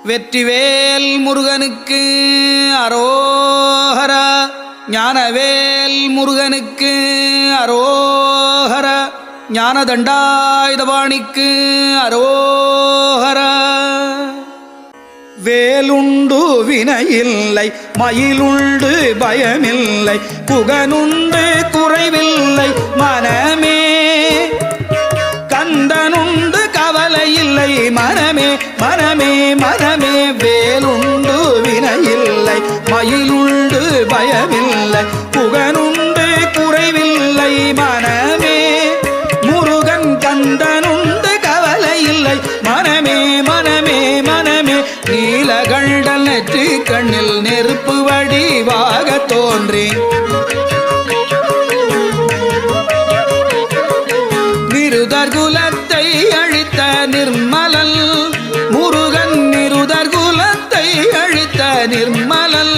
வெற்றிவேல் முருகனுக்கு அரோஹரா. ஞானவேல் முருகனுக்கு அரோஹரா. ஞானதண்டாயுதபாணிக்கு அரோஹரா. வேலுண்டு வினையில்லை, மயிலுண்டு பயமில்லை, புகனுண்டு குறைவில்லை மனமே. கந்தனுண்டு கவலை இல்லை மனமே மனமே மனமே. வேலுண்டு வினையில்லை, மயிலுண்டு பயமில்லை, புகனுண்டு குறைவில்லை மனமே. முருகன் கந்தனுண்டு கவலை இல்லை மனமே மனமே மனமே. நீலகண்டல் நெற்றி கண்ணில் நெருப்பு வடிவாக தோன்றி நிருதர் குலத்தை அழித்த நிர்மலல் முருகன். நிருதர் குலத்தை அழித்த நிர்மலல்.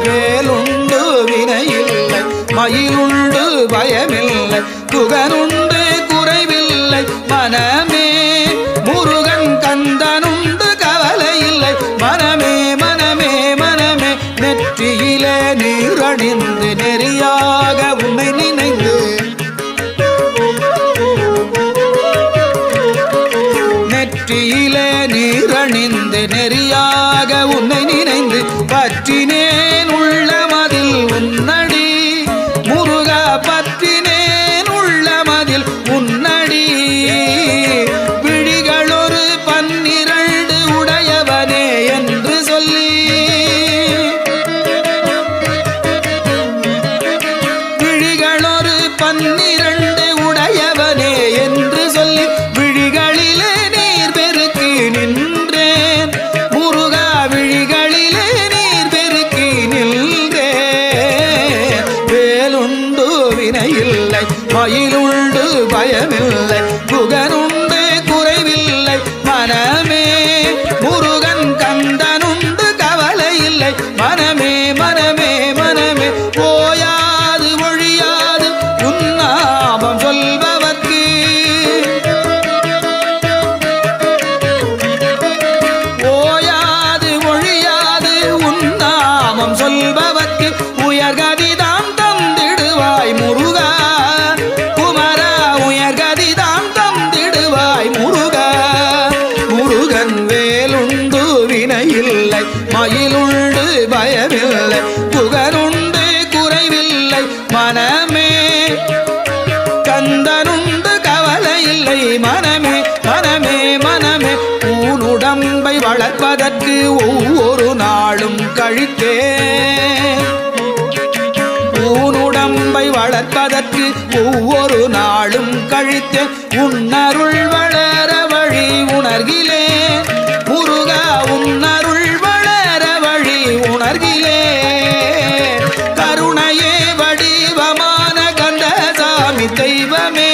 வேலுண்டு வினையில்லை, மயிலுண்டு பயமில்லை, புகனுண்டு குறைவில்லை மனமே. முருகன் கந்தனுண்டு கவலை இல்லை மனமே மனமே மனமே. நெற்றியிலே நீரணிந்து நெறியாக உன்னை நினைந்து நெற்றியிலே நீரணிந்து நெறியாக உன்னை நினைந்து பற்றினேன் உள்ளமதில் உன்னடி. முருகா பற்றினேன் உள்ளமதில் உன்னடி. விழிகளொரு 12 உடையவனே என்று சொல்லி விழிகளொரு 12 உடையவனே என்று சொல்லி விழிகளிலே நீர் பெருக்கி நின்றேன். முருகா விழிகளிலே நீர் பெருக்கி நின்றேன். வேலுண்டு வினையில்லை, மயிலுண்டு பயமில்லை, புகனுண்டு குறைவில்லை மனமே. முருகன் கந்தனுண்டு கவலை இல்லை மனமே மனமே மனமே. ஓயாது ஒழியாது உன்னாமம் சொல்பவர்க்கு ஓயாது ஒழியாது உன்னாமம் சொல்பவர்க்கு உயர்கதிதாம் தந்திடுவாய் முருகா. குமரா உயர்கதிதாம் தந்திடுவாய் முருகா. முருகன் வேலுண்டு வினையில்லை, மயிலுண்டு பயமில்லை, புகனுண்டு குறைவில்லை மனமே. கந்தனுண்டு கவலை இல்லை மனமே மனமே மனமே. ஊனுடம்பை வளர்ப்பதற்கு ஒவ்வொரு நாளும் கழித்தே. ஊனுடம்பை வளர்ப்பதற்கு ஒவ்வொரு நாளும் கழித்தே. உன்னருள் வளர வழி உணர்கிலே முருகா. உன்னருள் வளர வழி உணர்கிலே. கருணையே வடிவமான கந்தசாமி தெய்வமே.